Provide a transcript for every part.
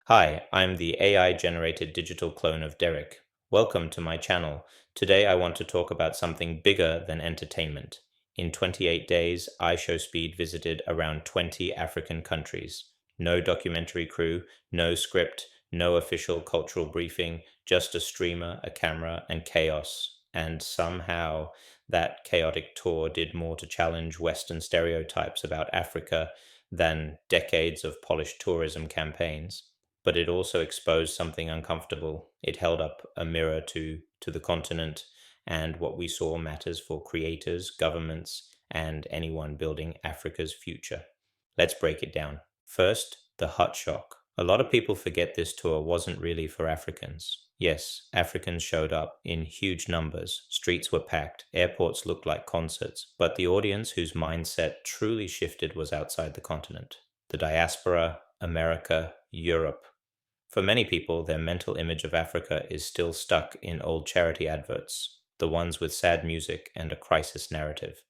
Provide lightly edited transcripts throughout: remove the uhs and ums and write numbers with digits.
Hi, I'm the AI-generated digital clone of Derek. Welcome to my channel. Today I want to talk about something bigger than entertainment. In 28 days, IShowSpeed visited around 20 African countries. No documentary crew, no script, no official cultural briefing, just a streamer, a camera, and chaos. And somehow that chaotic tour did more to challenge Western stereotypes about Africa than decades of polished tourism campaigns. But it also exposed something uncomfortable. It held up a mirror to the continent, and what we saw matters for creators, governments, and anyone building Africa's future. Let's break it down. First, the hut shock. A lot of people forget this tour wasn't really for Africans. Yes, Africans showed up in huge numbers, streets were packed, airports looked like concerts, but the audience whose mindset truly shifted was outside the continent. The diaspora, America, Europe. For many people, their mental image of Africa is still stuck in old charity adverts, the ones with sad music and a crisis narrative.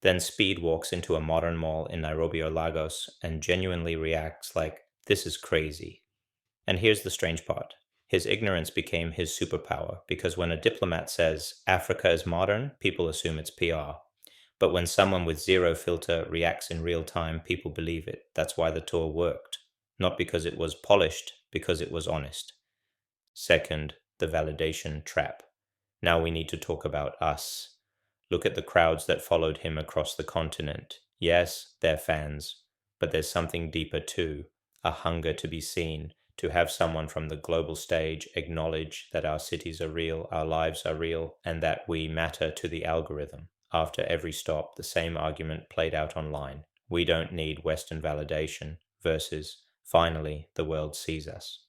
Then Speed walks into a modern mall in Nairobi or Lagos and genuinely reacts like, "This is crazy." And here's the strange part. His ignorance became his superpower because when a diplomat says Africa is modern, people assume it's PR. But when someone with zero filter reacts in real time, people believe it. That's why the tour worked. Not because it was polished, because it was honest. Second, the validation trap. Now we need to talk about us. Look at the crowds that followed him across the continent. Yes, they're fans, but there's something deeper too, a hunger to be seen, to have someone from the global stage acknowledge that our cities are real, our lives are real, and that we matter to the algorithm. After every stop, the same argument played out online. We don't need Western validation versus, finally, the world sees us.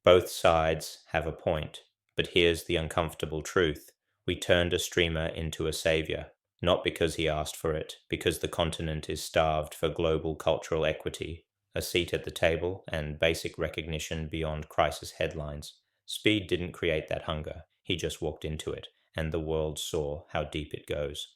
Both sides have a point, but here's the uncomfortable truth. We turned a streamer into a savior, not because he asked for it, because the continent is starved for global cultural equity, a seat at the table, and basic recognition beyond crisis headlines. Speed didn't create that hunger, he just walked into it, and the world saw how deep it goes.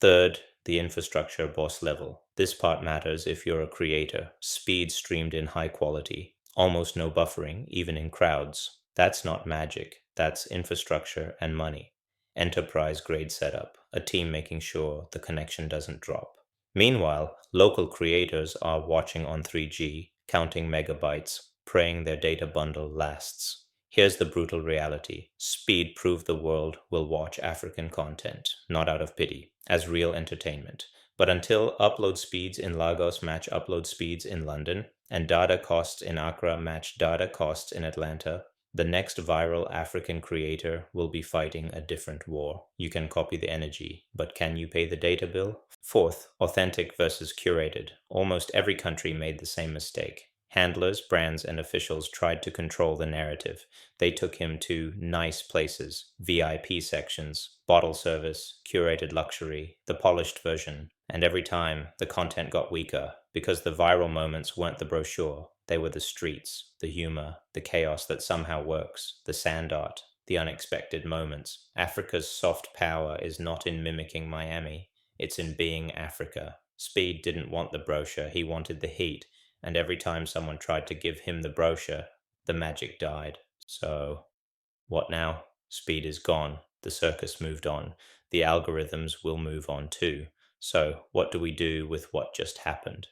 Third, the infrastructure boss level. This part matters if you're a creator. Speed streamed in high quality, almost no buffering, even in crowds. That's not magic, that's infrastructure and money. Enterprise grade setup, a team making sure the connection doesn't drop. Meanwhile, local creators are watching on 3G, counting megabytes, praying their data bundle lasts. Here's the brutal reality. Speed proved the world will watch African content, not out of pity, as real entertainment. But until upload speeds in Lagos match upload speeds in London, and data costs in Accra match data costs in Atlanta, the next viral African creator will be fighting a different war. You can copy the energy, but can you pay the data bill? Fourth, authentic versus curated. Almost every country made the same mistake. Handlers, brands, and officials tried to control the narrative. They took him to nice places, VIP sections, bottle service, curated luxury, the polished version. And every time, the content got weaker, because the viral moments weren't the brochure. They were the streets, the humor, the chaos that somehow works, the sand art, the unexpected moments. Africa's soft power is not in mimicking Miami. It's in being Africa. Speed didn't want the brochure, he wanted the heat. And every time someone tried to give him the brochure, the magic died. So, what now? Speed is gone. The circus moved on. The algorithms will move on too. So, what do we do with what just happened?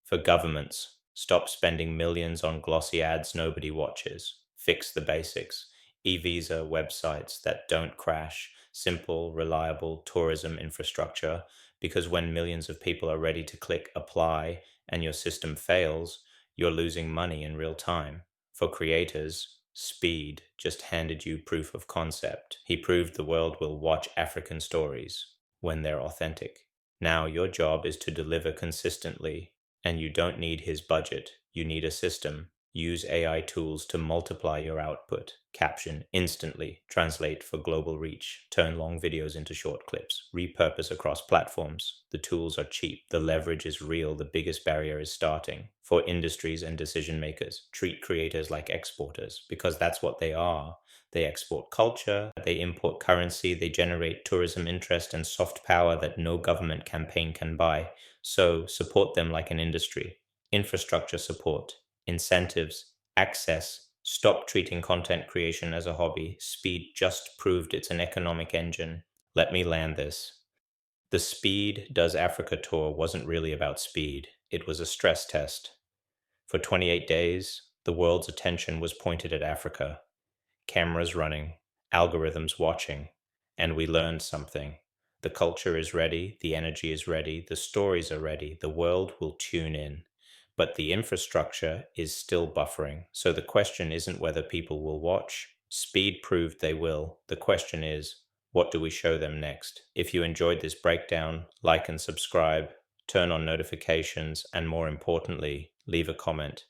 For governments, stop spending millions on glossy ads nobody watches. Fix the basics. E-visa websites that don't crash. Simple, reliable tourism infrastructure. Because when millions of people are ready to click apply and your system fails, you're losing money in real time. For creators, Speed just handed you proof of concept. He proved the world will watch African stories when they're authentic. Now your job is to deliver consistently, and you don't need his budget. You need a system. Use AI tools to multiply your output, caption instantly, translate for global reach, turn long videos into short clips, repurpose across platforms. The tools are cheap, the leverage is real, the biggest barrier is starting. For industries and decision makers, treat creators like exporters, because that's what they are. They export culture, they import currency, they generate tourism interest and soft power that no government campaign can buy. So support them like an industry. Infrastructure support, incentives, Access. Stop treating content creation as a hobby. Speed just proved it's an economic engine. Let me land this. The Speed Does Africa tour wasn't really about speed. It was a stress test. For 28 days, the world's attention was pointed at Africa. Cameras running, algorithms watching, and we learned something. The culture is ready, the energy is ready, the stories are ready, the world will tune in. But the infrastructure is still buffering. So the question isn't whether people will watch. Speed proved they will. The question is, what do we show them next? If you enjoyed this breakdown, like and subscribe, turn on notifications, and more importantly, leave a comment.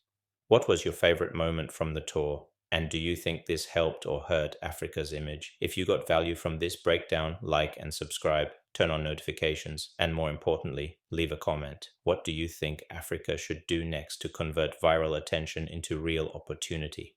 What was your favorite moment from the tour? And do you think this helped or hurt Africa's image? If you got value from this breakdown, like and subscribe, turn on notifications, and more importantly, leave a comment. What do you think Africa should do next to convert viral attention into real opportunity?